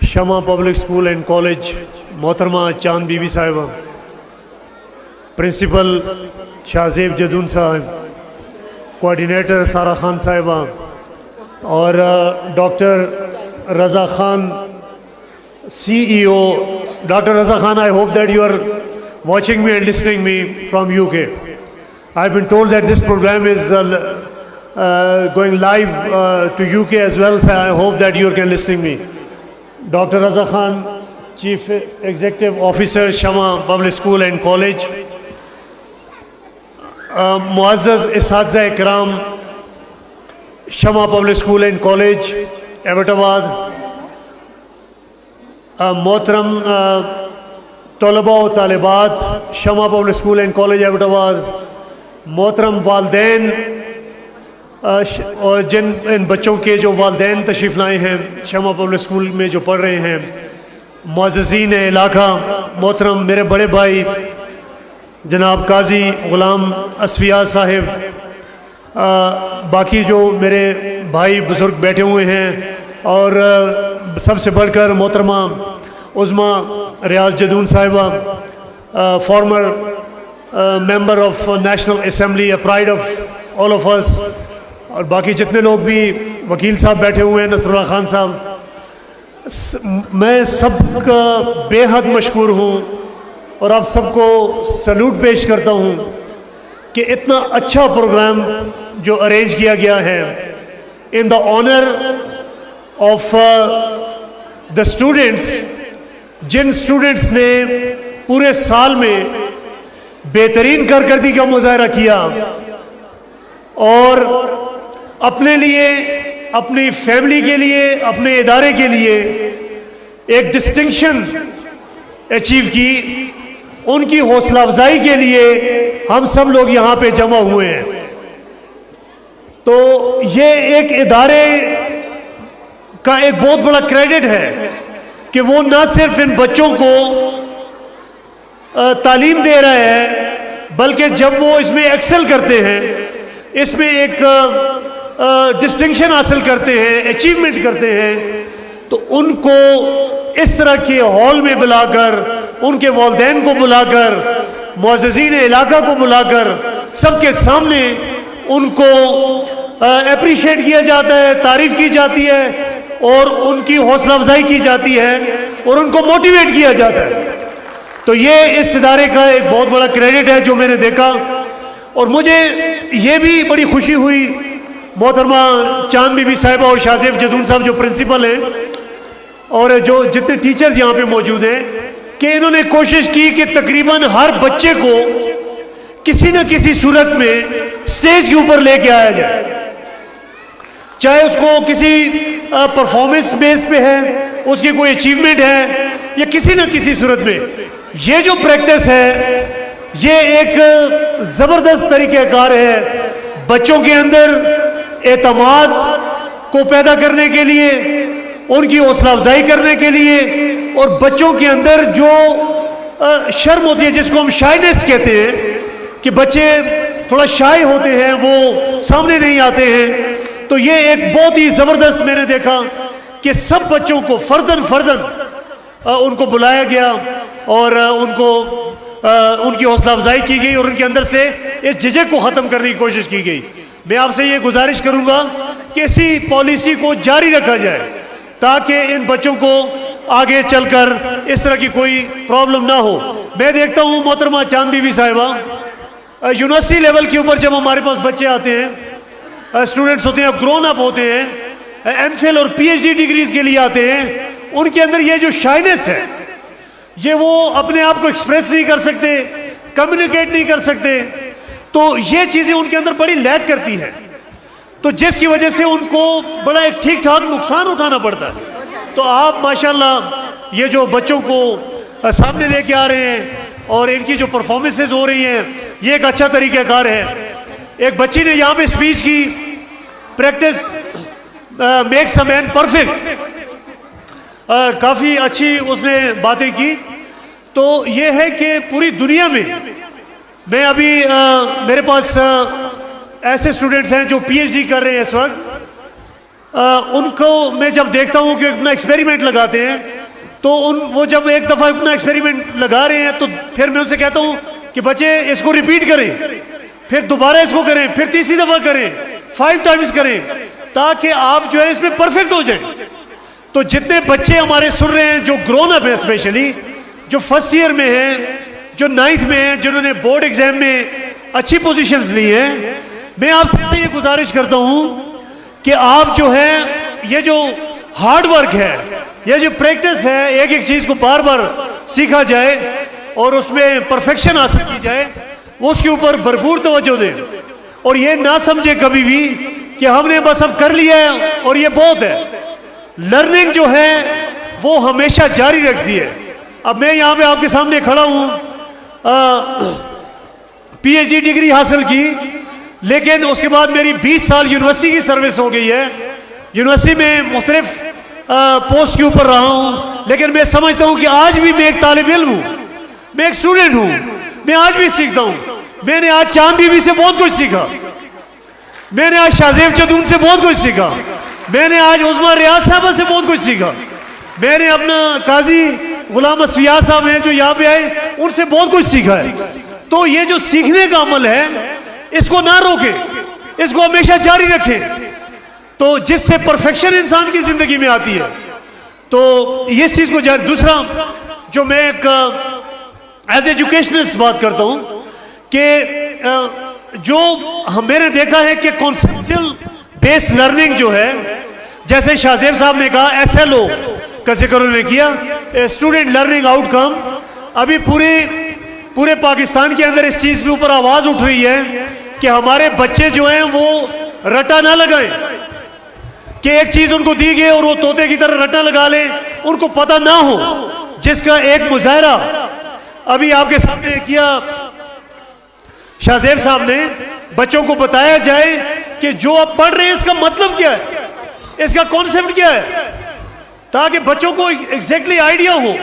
Shama public school and college मोहतरमा चांद बीबी साहिबा, प्रिंसिपल शाहजेब जदून साहब, कोऑर्डिनेटर सारा खान साहिबा और doctor Raza Khan CEO, Dr. Raza Khan, I hope that you are watching me and listening me from UK. I've been told that this program is going live to UK as well, so I hope that you can listening me. Dr. Raza Khan, Chief Executive Officer, Shama Public School and College. Muazzaz Isatza Ikram, Shama Public School and College, Abbottabad. मोहतरम तलबा व तालिबात Shama public school and college Abbottabad, मोहतरम वालदैन और इन बच्चों के जो वालदैन तशरीफ़ लाए हैं शमा पब्लिक स्कूल में जो पढ़ रहे हैं, मुअज़्ज़िज़ीन इलाका, मोहतरम मेरे बड़े भाई जनाब काजी ग़ुलाम असफिया साहिब, बाकी जो मेरे भाई बुज़ुर्ग बैठे हुए हैं और सबसे बढ़कर मोहतरमा उज़्मा रियाज जदून साहिबा, farmer member of national assembly, pride of all of us, और बाकी जितने लोग भी वकील साहब बैठे हुए हैं, नसरुल्लाह खान साहब, मैं सबका बेहद मशकूर हूँ और आप सबको सल्यूट पेश करता हूँ कि इतना अच्छा प्रोग्राम जो अरेंज किया गया है in the honour of the students, जिन स्टूडेंट्स ने पूरे साल में बेहतरीन कारकर्दगी का मुजाहरा किया और अपने लिए, अपनी फैमिली के लिए, अपने इदारे के लिए एक डिस्टिंक्शन अचीव की, उनकी हौसला अफजाई के लिए हम सब लोग यहाँ पे जमा हुए हैं। तो ये एक इदारे का एक बहुत बड़ा क्रेडिट है कि वो ना सिर्फ इन बच्चों को तालीम दे रहे हैं, बल्कि जब वो इसमें एक्सेल करते हैं, इसमें एक डिस्टिंक्शन हासिल करते हैं, अचीवमेंट करते हैं, तो उनको इस तरह के हॉल में बुलाकर, उनके वालिदैन को बुलाकर, मुअज़्ज़िज़ीन इलाका को बुलाकर सबके सामने उनको अप्रिशिएट किया जाता है, तारीफ़ की जाती है और उनकी हौसला अफजाई की जाती है और उनको मोटिवेट किया जाता है। तो ये इस इदारे का एक बहुत बड़ा क्रेडिट है जो मैंने देखा। और मुझे ये भी बड़ी खुशी हुई मोहतरमा चांद बीबी साहिबा और शाहजेब जदून साहब जो प्रिंसिपल हैं और जो जितने टीचर्स यहाँ पे मौजूद हैं कि इन्होंने कोशिश की कि तकरीबन हर बच्चे को किसी न किसी सूरत में स्टेज के ऊपर लेके आया जाए, चाहे उसको किसी परफॉर्मेंस बेस पे है, उसकी कोई अचीवमेंट है, या किसी न किसी सूरत में ये जो प्रैक्टिस है ये एक ज़बरदस्त तरीक़ेकार है बच्चों के अंदर एतमाद को पैदा करने के लिए, उनकी हौसला अफजाई करने के लिए, और बच्चों के अंदर जो शर्म होती है, जिसको हम शाइनेस कहते हैं कि बच्चे थोड़ा शाय होते हैं, वो सामने नहीं आते हैं। तो ये एक बहुत ही ज़बरदस्त मैंने देखा कि सब बच्चों को फर्दन उनको बुलाया गया और उनको उनकी हौसला अफजाई की गई और उनके अंदर से इस झिझक को ख़त्म करने की कोशिश की गई। मैं आपसे ये गुजारिश करूँगा कि इसी पॉलिसी को जारी रखा जाए ताकि इन बच्चों को आगे चलकर इस तरह की कोई प्रॉब्लम ना हो। मैं देखता हूँ मोहतरमा चांद बीबी साहिबा, यूनिवर्सिटी लेवल के ऊपर जब हमारे पास बच्चे आते हैं, स्टूडेंट्स होते हैं, ग्रोन अप होते हैं, एमफिल और पीएचडी डिग्रीज के लिए आते हैं, उनके अंदर ये जो शाइनेस है, ये वो अपने आप को एक्सप्रेस नहीं कर सकते, कम्युनिकेट नहीं कर सकते, तो ये चीज़ें उनके अंदर बड़ी लैक करती है, तो जिसकी वजह से उनको बड़ा एक ठीक ठाक नुकसान उठाना पड़ता है। तो आप माशाल्लाह ये जो बच्चों को सामने लेके आ रहे हैं और इनकी जो परफॉर्मेंसेज हो रही हैं, ये एक अच्छा तरीक़ाकार है। एक बच्ची ने यहाँ पे स्पीच की, practice makes a man perfect, काफ़ी अच्छी उसने बातें की। तो ये है कि पूरी दुनिया में, मैं अभी मेरे पास ऐसे स्टूडेंट्स हैं जो पीएचडी कर रहे हैं इस वक्त, उनको मैं जब देखता हूँ कि अपना एक्सपेरिमेंट लगाते हैं, तो वो जब एक दफ़ा अपना एक्सपेरिमेंट लगा रहे हैं तो फिर मैं उनसे कहता हूँ कि बच्चे इसको रिपीट करें, फिर दोबारा इसको करें, फिर तीसरी दफ़ा करें, 5 टाइम्स करें, ताकि आप जो है इसमें परफेक्ट हो जाए। तो जितने बच्चे हमारे सुन रहे हैं जो ग्रोन अप है, स्पेशली जो फर्स्ट ईयर में हैं, जो 9th में हैं, जिन्होंने बोर्ड एग्जाम में अच्छी पोजीशंस ली हैं, मैं आप सबसे ये गुजारिश करता हूँ कि आप जो है ये जो हार्ड वर्क है, ये जो प्रैक्टिस है, एक एक चीज़ को बार बार सीखा जाए और उसमें परफेक्शन हासिल की जाए, वो उसके ऊपर भरपूर तवज्जो दें और ये ना समझे कभी भी कि हमने बस अब कर लिया है और ये बहुत है। लर्निंग जो है वो हमेशा जारी रखती है। अब मैं यहाँ पे आपके सामने खड़ा हूँ, PhD डिग्री हासिल की, लेकिन उसके बाद मेरी 20 साल यूनिवर्सिटी की सर्विस हो गई है। यूनिवर्सिटी में मुख्तलिफ पोस्ट के ऊपर रहा हूँ, लेकिन मैं समझता हूँ कि आज भी मैं एक तालिब इल्म हूँ, मैं एक स्टूडेंट हूँ, मैं आज भी सीखता हूँ। मैंने आज चांद बीबी से बहुत कुछ सीखा, मैंने आज शाहजेब चदून से बहुत कुछ सीखा, मैंने आज उस्मा रियाज साहबा से बहुत कुछ सीखा, मैंने अपना काजी गुलाम असफिया साहब हैं जो यहाँ पे आए, उनसे बहुत कुछ सीखा है। तो ये जो सीखने का अमल है, इसको ना रोके, इसको हमेशा जारी रखें, तो जिससे परफेक्शन इंसान की जिंदगी में आती है। तो ये चीज को जारी। दूसरा जो मैं एक एज एजुकेशनिस्ट बात करता हूँ कि जो मैंने देखा है कि कॉन्सेप्चुअल बेस्ड लर्निंग जो है, जैसे शाहजेब साहब ने कहा SLO का जिक्र उन्होंने किया, स्टूडेंट लर्निंग आउटकम, अभी पूरे पाकिस्तान के अंदर इस चीज़ के ऊपर आवाज़ उठ रही है कि हमारे बच्चे जो हैं वो रटा ना लगाएं, कि एक चीज़ उनको दी गई और वो तोते की तरह रटा लगा लें, उनको पता ना हो, जिसका एक मुजाहरा अभी आपके सामने किया शाहजेब साहब ने। बच्चों को बताया जाए कि जो आप पढ़ रहे हैं इसका मतलब क्या है, इसका कॉन्सेप्ट क्या है, ताकि बच्चों को एग्जैक्टली आइडिया हो।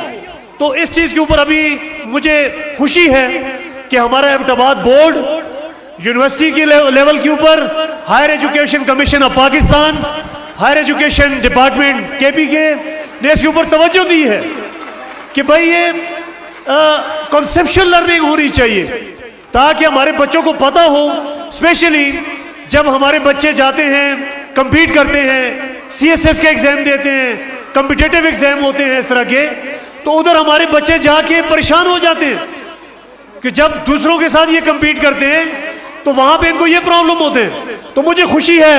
तो इस चीज़ के ऊपर अभी मुझे खुशी है कि हमारा एबटाबाद बोर्ड यूनिवर्सिटी के लेवल के ऊपर higher education commission of Pakistan, higher education department KPK ने इसके ऊपर तवज्जो दी है कि भाई ये कॉन्सेप्चुअल लर्निंग होनी चाहिए, ताकि हमारे बच्चों को पता हो। स्पेशली जब हमारे बच्चे जाते हैं, कंपीट करते हैं, CSS के एग्जाम देते हैं, कॉम्पिटिटिव एग्जाम होते हैं इस तरह के, तो उधर हमारे बच्चे जाके परेशान हो जाते हैं कि जब दूसरों के साथ ये कंपीट करते हैं तो वहां पे इनको ये प्रॉब्लम होते हैं। तो मुझे खुशी है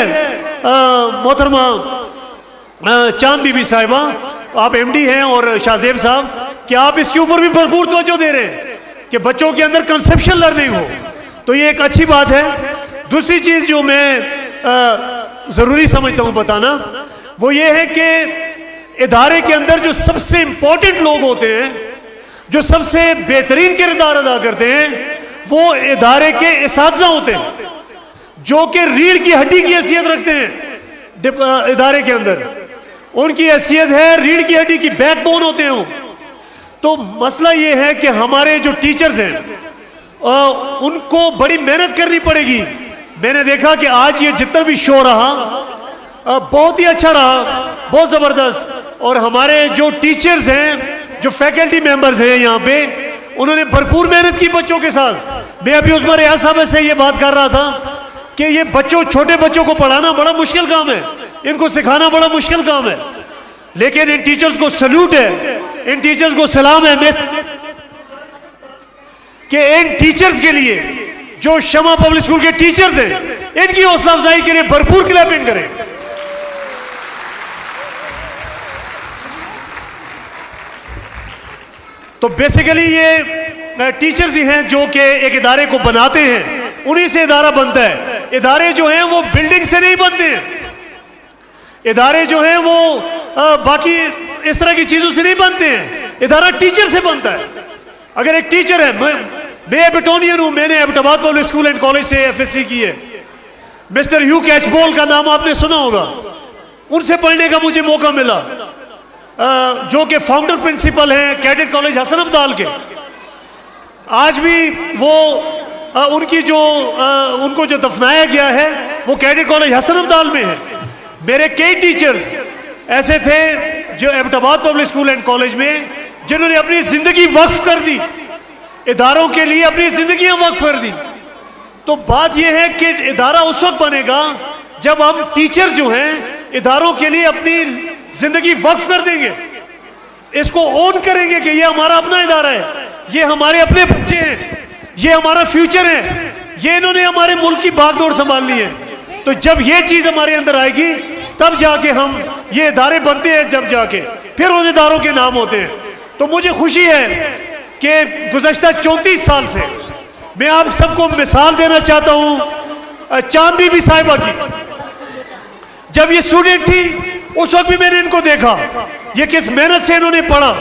मोहतरमा चांद बीबी साहिबा, आप MD हैं, और शाहजेब साहब, कि आप इसके ऊपर भी भरपूर तवज्जो दे रहे हैं कि बच्चों के अंदर कंसेप्चुअल लर्निंग हो। तो ये एक अच्छी बात है। दूसरी चीज़ जो मैं ज़रूरी समझता हूँ बताना, वो ये है कि इदारे के अंदर जो सबसे इंपॉर्टेंट लोग होते हैं, जो सबसे बेहतरीन किरदार अदा करते हैं, वो इदारे के इसातिज़ा होते हैं, जो कि रीढ़ की हड्डी की हैसियत रखते हैं इदारे के अंदर। उनकी हैसियत है रीढ़ की हड्डी की, बैकबोन होते हैं वो। तो मसला ये है कि हमारे जो टीचर्स हैं उनको बड़ी मेहनत करनी पड़ेगी। मैंने देखा कि आज ये जितना भी शो रहा बहुत ही अच्छा रहा, बहुत ज़बरदस्त। और हमारे जो टीचर्स हैं, जो फैकल्टी मेंबर्स हैं यहाँ पे, उन्होंने भरपूर मेहनत की बच्चों के साथ। मैं अभी उस्मा रियाज साहब से ये बात कर रहा था कि ये छोटे बच्चों को पढ़ाना बड़ा मुश्किल काम है, इनको सिखाना बड़ा मुश्किल काम है, लेकिन इन टीचर्स को सल्यूट है, इन टीचर्स को सलाम है कि इन टीचर्स के लिए, जो शमा पब्लिक स्कूल के टीचर्स हैं, इनकी हौसला अफजाई के लिए भरपूर क्लैपिंग करें। तो बेसिकली ये टीचर्स ही हैं जो कि एक इदारे को बनाते हैं, उन्हीं से इदारा बनता है। इदारे जो हैं वो बिल्डिंग से नहीं बनते हैं, इदारे जो हैं वो बाकी इस तरह की चीजों से नहीं बनते हैं, इदारा टीचर से बनता है। अगर एक टीचर है, मैं एबटोनियन हूं, मैंने Abbottabad public school and college से FSC की है। मिस्टर ह्यू कैचबॉल का नाम आपने सुना होगा, उनसे पढ़ने का मुझे मौका मिला, जो कि फाउंडर प्रिंसिपल हैं कैडेट कॉलेज हसन अब्दाल के। आज भी वो उनको जो दफनाया गया है वो कैडेट कॉलेज हसन अब्दाल में है। मेरे कई टीचर्स ऐसे थे जो Abbottabad public school and college में जिन्होंने अपनी जिंदगी वक्फ कर दी, इदारों के लिए अपनी जिंदगियां वक्फ कर दी। तो बात यह है कि इदारा उस वक्त बनेगा जब हम टीचर जो हैं इदारों के लिए अपनी जिंदगी वक्फ कर देंगे, इसको ओन करेंगे कि ये हमारा अपना इदारा है, ये हमारे अपने बच्चे हैं, ये हमारा फ्यूचर है, ये इन्होंने हमारे मुल्क की बागडोर संभाल ली है। तो जब ये चीज हमारे अंदर आएगी तब जाके हम ये इदारे बनते हैं, जब जाके फिर उन इदारों के नाम होते हैं। तो मुझे खुशी है कि गुज़श्ता 34 साल से मैं आप सबको मिसाल देना चाहता हूं चांद बीबी साहिबा की। जब ये स्टूडेंट थी उस वक्त भी मैंने इनको देखा, ये किस मेहनत से इन्होंने पढ़ा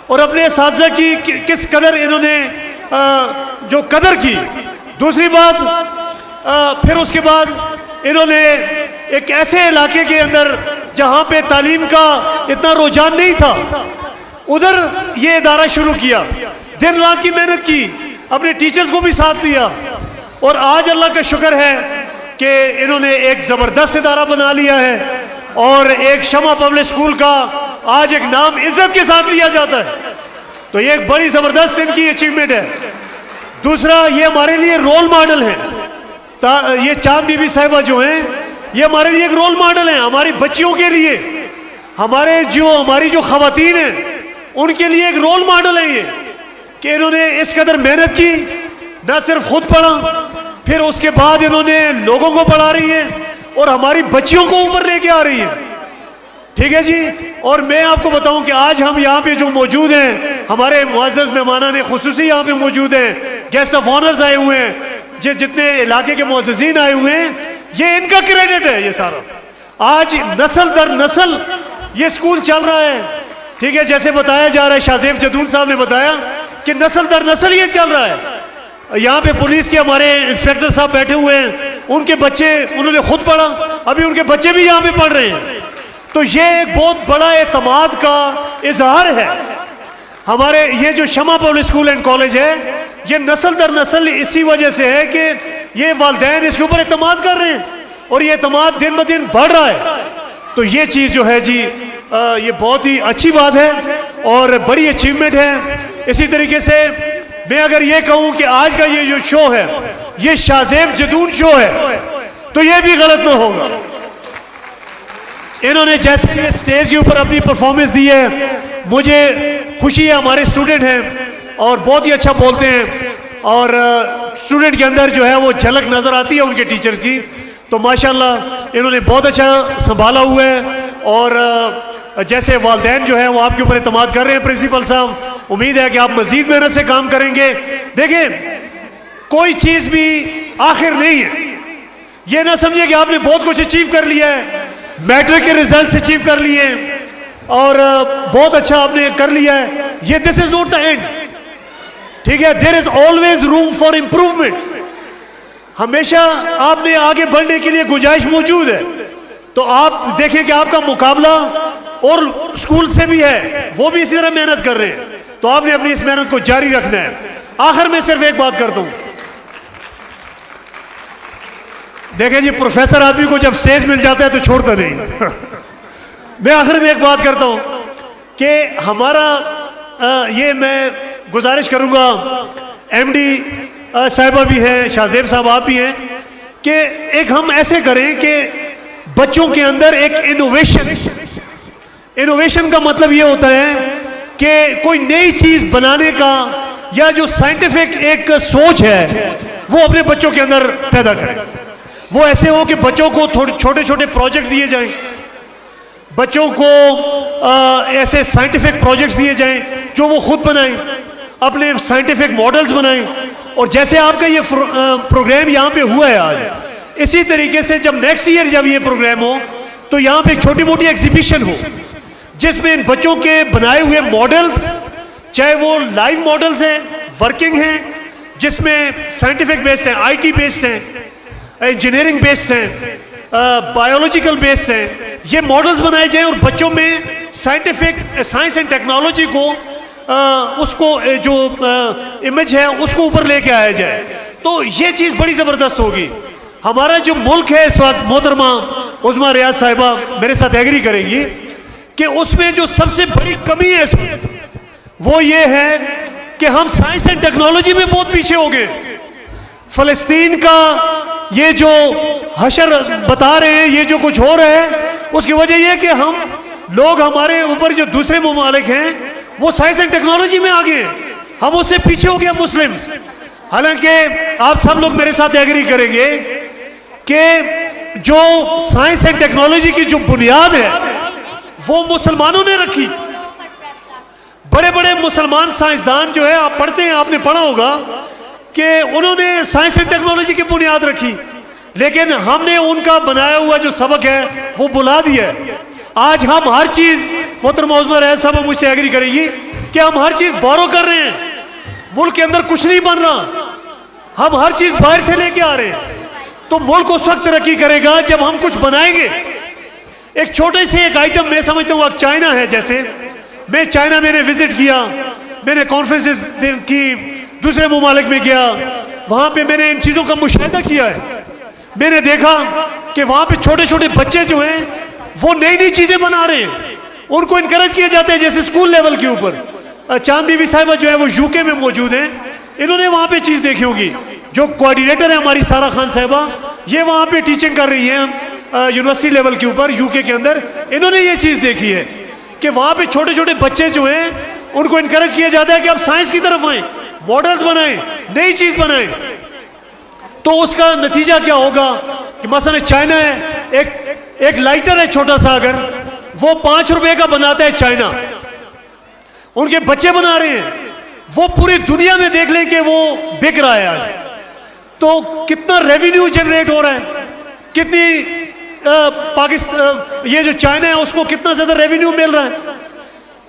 और अपने असातिज़ा की किस कदर इन्होंने जो कदर की। दूसरी बात फिर उसके बाद इन्होंने एक ऐसे इलाके के अंदर जहां पे तालीम का इतना रुझान नहीं था, उधर ये इदारा शुरू किया, दिन रात की मेहनत की, अपने टीचर्स को भी साथ दिया और आज अल्लाह का शुक्र है कि इन्होंने एक ज़बरदस्त इदारा बना लिया है और एक शमा पब्लिक स्कूल का आज एक नाम इज्जत के साथ लिया जाता है। तो ये एक बड़ी ज़बरदस्त इनकी अचीवमेंट है। दूसरा, ये हमारे लिए रोल मॉडल है। ये चांद बीबी साहिबा जो हैं ये हमारे लिए एक रोल मॉडल है, हमारी बच्चियों के लिए, हमारी जो खवातीन हैं उनके लिए एक रोल मॉडल है ये कि इन्होंने इस कदर मेहनत की, न सिर्फ खुद पढ़ा, फिर उसके बाद इन्होंने लोगों को पढ़ा रही है और हमारी बच्चियों को ऊपर लेके आ रही है। ठीक है जी। और मैं आपको बताऊं कि आज हम यहाँ पे जो मौजूद हैं, हमारे मुअज़्ज़ज़ मेहमानान ने खुसूसी यहाँ पे मौजूद हैं, गेस्ट ऑफ ऑनर्स आए हुए हैं, जितने इलाके के मुअज़्ज़ज़ीन आए हुए हैं, ये इनका क्रेडिट है। ये सारा आज नस्ल दर नस्ल ये स्कूल चल रहा है। ठीक है, जैसे बताया जा रहा है, शाहज़ेब जदून साहब ने बताया कि नस्ल दर नस्ल ये चल रहा है। यहाँ पे पुलिस के हमारे इंस्पेक्टर साहब बैठे हुए हैं, उनके बच्चे, उन्होंने खुद पढ़ा, अभी उनके बच्चे भी यहाँ पे पढ़ रहे हैं। तो ये एक बहुत बड़ा एतमाद का इजहार है। हमारे ये जो शमा पब्लिक स्कूल एंड कॉलेज है, ये नस्ल दर नस्ल इसी वजह से है कि ये वालिदैन इसके ऊपर एतमाद कर रहे हैं और ये एतमाद दिन ब दिन बढ़ रहा है। तो ये चीज़ जो है जी ये बहुत ही अच्छी बात है और बड़ी अचीवमेंट है। इसी तरीके से मैं अगर ये कहूँ कि आज का ये जो शो है ये शाहज़ेब जदून शो है तो ये भी गलत ना होगा। इन्होंने जैसे ये स्टेज के ऊपर अपनी परफॉर्मेंस दी है, मुझे खुशी है, हमारे स्टूडेंट हैं और बहुत ही अच्छा बोलते हैं और स्टूडेंट के अंदर जो है वो झलक नज़र आती है उनके टीचर्स की। तो माशाल्लाह इन्होंने बहुत अच्छा संभाला हुआ है और जैसे वालिदैन जो है वो आपके ऊपर एतमाद कर रहे हैं प्रिंसिपल साहब, उम्मीद है कि आप मजीद मेहनत से काम करेंगे। देखिए, कोई चीज़ भी आखिर नहीं है, ये ना समझिए कि आपने बहुत कुछ अचीव कर लिया है, मैट्रिक के रिजल्ट अचीव कर लिए और बहुत अच्छा आपने कर लिया है, ये this is not the end. ठीक है, there is always room for improvement, हमेशा आपने आगे बढ़ने के लिए गुंजाइश मौजूद है। तो आप देखें कि आपका मुकाबला और स्कूल से भी है, वो भी इसी तरह मेहनत कर रहे हैं, तो आपने अपनी इस मेहनत को जारी रखना है। आखिर में सिर्फ एक बात करता हूं, देखें जी, प्रोफेसर आदमी को जब स्टेज मिल जाता है तो छोड़ता नहीं मैं आखिर में एक बात करता हूं कि हमारा ये मैं गुजारिश करूंगा, एमडी साहिबा भी हैं, शाहज़ेब साहब आप भी हैं, कि एक हम ऐसे करें कि बच्चों के अंदर एक इनोवेशन का मतलब ये होता है कि कोई नई चीज बनाने का या जो साइंटिफिक एक सोच है वो अपने बच्चों के अंदर पैदा करें। वो ऐसे हो कि बच्चों को थोड़े छोटे छोटे प्रोजेक्ट दिए जाएं, बच्चों को ऐसे साइंटिफिक प्रोजेक्ट्स दिए जाएं जो वो खुद बनाएं, अपने साइंटिफिक मॉडल्स बनाएं। और जैसे आपका ये प्रोग्राम यहाँ पे हुआ है आज, इसी तरीके से जब नेक्स्ट ईयर जब ये प्रोग्राम हो तो यहाँ पे एक छोटी मोटी एग्जीबिशन हो जिसमें इन बच्चों के बनाए हुए मॉडल्स, चाहे वो लाइव मॉडल्स हैं, वर्किंग हैं, जिसमें साइंटिफिक बेस्ड हैं, आईटी बेस्ड हैं, इंजीनियरिंग बेस्ड हैं, बायोलॉजिकल बेस्ड हैं, ये मॉडल्स बनाए जाएं और बच्चों में साइंटिफिक साइंस एंड टेक्नोलॉजी को उसको जो इमेज है उसको ऊपर लेके आया जाए। तो ये चीज़ बड़ी ज़बरदस्त होगी। हमारा जो मुल्क है इस वक्त मोहतरमा, उस्मा रियाज साहिबा मेरे साथ एग्री करेंगी कि उसमें जो सबसे बड़ी कमी है इसमें वो ये है कि हम साइंस एंड टेक्नोलॉजी में बहुत पीछे हो गए। फलस्तीन का ये जो हशर बता रहे हैं, ये जो कुछ हो रहा है, उसकी वजह यह कि हम लोग, हमारे ऊपर जो दूसरे ममालिक हैं वो साइंस एंड टेक्नोलॉजी में आगे हैं, हम उससे पीछे हो गए मुस्लिम। हालांकि आप सब लोग मेरे साथ एग्री करेंगे कि जो साइंस एंड टेक्नोलॉजी की जो बुनियाद है वो मुसलमानों ने रखी। बड़े बड़े मुसलमान साइंसदान जो है, आप पढ़ते हैं, आपने पढ़ा होगा कि उन्होंने साइंस एंड टेक्नोलॉजी की बुनियाद रखी, लेकिन हमने उनका बनाया हुआ जो सबक है वो भुला दिया है। आज हम हर चीज, मोहतरमा उस्मा रियाज साहब मुझसे एग्री करेगी कि हम हर चीज बोरो कर रहे हैं, मुल्क के अंदर कुछ नहीं बन रहा, हम हर चीज बाहर से लेके आ रहे हैं। तो मुल्क उस वक्त तरक्की करेगा जब हम कुछ बनाएंगे। एक छोटे से एक आइटम मैं समझता हूँ, अब चाइना है, जैसे मैं चाइना मैंने विजिट किया, मैंने कॉन्फ्रेंसेस की, दूसरे ममालिक में गया, वहां पे मैंने इन चीजों का मुशाहिदा किया है। मैंने देखा कि वहां पे छोटे छोटे बच्चे जो हैं वो नई नई चीजें बना रहे हैं, उनको इनकरेज किया जाता है, जैसे स्कूल लेवल के ऊपर। चांद बीबी साहिबा जो है वो यूके में मौजूद हैं, इन्होंने वहां पे चीज देखी होगी। जो कोऑर्डिनेटर है हमारी सारा खान साहिबा, ये वहां पे टीचिंग कर रही हैं यूनिवर्सिटी लेवल के ऊपर यूके के अंदर। इन्होंने ये चीज देखी है कि वहां पे छोटे छोटे बच्चे जो हैं उनको इनकरेज किया जाता है कि आप साइंस की तरफ आए, मॉडल्स बनाएं, नई चीज बनाएं। तो उसका नतीजा क्या होगा कि मसलन चाइना है, एक लाइटर है छोटा सा, अगर वो 5 रुपए का बनाता है चाइना, उनके बच्चे बना रहे हैं, वो पूरी दुनिया में देख लें कि वो बिक रहा है आज। तो कितना रेवेन्यू जनरेट हो रहा है, कितनी पाकिस्तान, ये जो चाइना है उसको कितना ज्यादा रेवेन्यू मिल रहा है।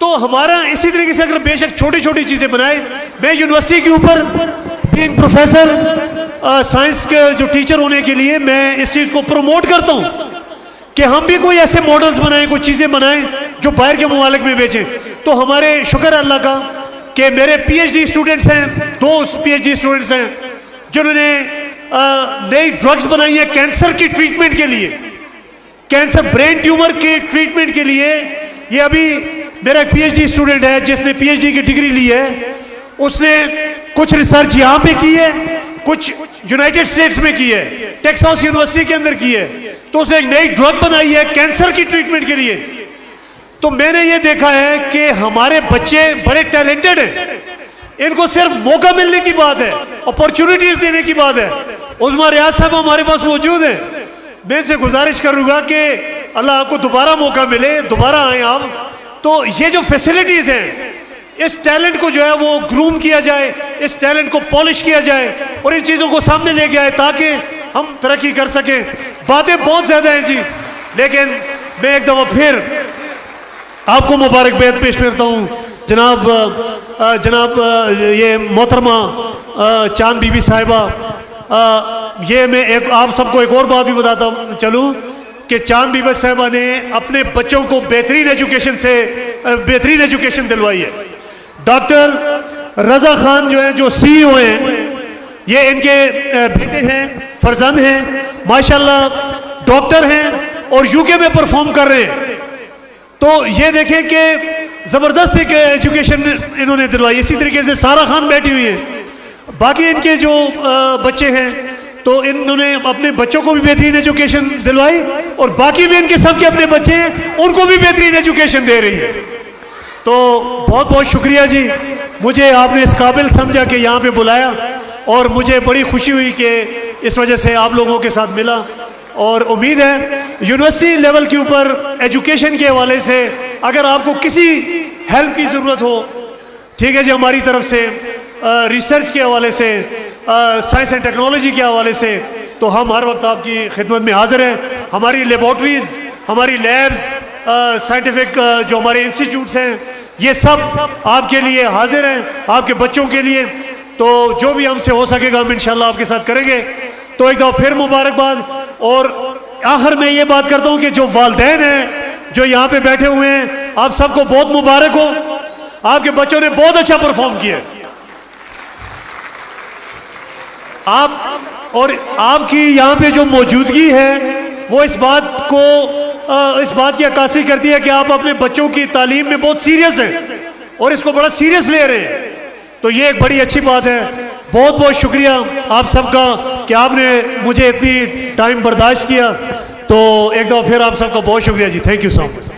तो हमारा इसी तरीके से अगर बेशक छोटी छोटी चीजें बनाए, मैं यूनिवर्सिटी के ऊपर बीइंग प्रोफेसर, साइंस के जो टीचर होने के लिए मैं इस चीज को प्रमोट करता हूं कि हम भी कोई ऐसे मॉडल्स बनाएं, कोई चीजें बनाएं जो बाहर के ममालिक में बेचें। तो हमारे शुक्र अल्लाह का कि मेरे पीएचडी स्टूडेंट्स हैं, 2 पीएचडी स्टूडेंट्स हैं जिन्होंने नई ड्रग्स बनाई है कैंसर की ट्रीटमेंट के लिए, कैंसर ब्रेन ट्यूमर के ट्रीटमेंट के लिए। ये अभी मेरा एक पीएचडी स्टूडेंट है जिसने पीएचडी की डिग्री ली है, उसने कुछ रिसर्च यहाँ पे की है, कुछ यूनाइटेड स्टेट्स में की है, टेक्सास यूनिवर्सिटी के अंदर की है। तो उसने एक नई ड्रग बनाई है कैंसर की ट्रीटमेंट के लिए। तो मैंने ये देखा है कि हमारे बच्चे बड़े टैलेंटेड हैं, इनको सिर्फ मौका मिलने की बात है, अपॉर्चुनिटीज देने की बात है। उस्मा रियाज साहब हमारे पास मौजूद है, मैं इनसे गुजारिश करूंगा कि अल्लाह आपको दोबारा मौका मिले, दोबारा आए आप। तो ये जो फैसिलिटीज हैं, इस टैलेंट को जो है वो ग्रूम किया जाए, इस टैलेंट को पॉलिश किया जाए और इन चीज़ों को सामने लेके आए ताकि हम तरक्की कर सकें। बातें बहुत ज़्यादा हैं जी, लेकिन मैं एक दफ़ा फिर आपको मुबारकबाद पेश करता हूँ जनाब ये मोहतरमा चांद बीबी साहिबा। ये मैं एक आप सबको एक और बात भी बताता चलूँ कि चांद बीबी साहिबा ने अपने बच्चों को बेहतरीन एजुकेशन दिलवाई है। डॉक्टर रजा खान जो है, जो सीईओ हैं, ये इनके बेटे हैं, फरजंद हैं, माशाल्लाह डॉक्टर हैं और यूके में परफॉर्म कर रहे हैं। तो ये देखें कि ज़बरदस्त एक एजुकेशन इन्होंने दिलवाई। इसी तरीके से सारा खान बैठी हुई है, बाकी इनके जो बच्चे हैं तो इन्होंने अपने बच्चों को भी बेहतरीन एजुकेशन दिलवाई और बाकी भी इनके सबके अपने बच्चे हैं, उनको भी बेहतरीन एजुकेशन दे रही है। तो बहुत बहुत शुक्रिया जी, मुझे आपने इस काबिल समझा कि यहाँ पे बुलाया और मुझे बड़ी खुशी हुई कि इस वजह से आप लोगों के साथ मिला। और उम्मीद है यूनिवर्सिटी लेवल के ऊपर एजुकेशन के हवाले से अगर आपको किसी हेल्प की ज़रूरत हो, ठीक है जी, हमारी तरफ से रिसर्च के हवाले से, साइंस एंड टेक्नोलॉजी के हवाले से, तो हम हर वक्त आपकी खिदमत में हाजिर हैं। हमारी लेबॉर्ट्रीज़, हमारी लैब्स, साइंटिफिक जो हमारे इंस्टीट्यूट्स हैं, ये सब आपके लिए हाजिर हैं, आपके बच्चों के लिए। तो जो भी हमसे हो सकेगा हम इंशाल्लाह आपके साथ करेंगे। तो एक दफ़ा फिर मुबारकबाद। और आखिर में ये बात करता हूँ कि जो वालिदैन हैं जो यहाँ पे बैठे हुए हैं, आप सबको बहुत मुबारक हो, आपके बच्चों ने बहुत अच्छा परफॉर्म किया। आप और आपकी यहाँ पे जो मौजूदगी है वो इस बात की अक्कासी करती है कि आप अपने बच्चों की तालीम में बहुत सीरियस हैं और इसको बड़ा सीरियस ले रहे हैं। तो ये एक बड़ी अच्छी बात है। बहुत बहुत शुक्रिया आप सबका कि आपने मुझे इतनी टाइम बर्दाश्त किया। तो एक दफ़ा फिर आप सबका बहुत शुक्रिया जी। Thank you so much.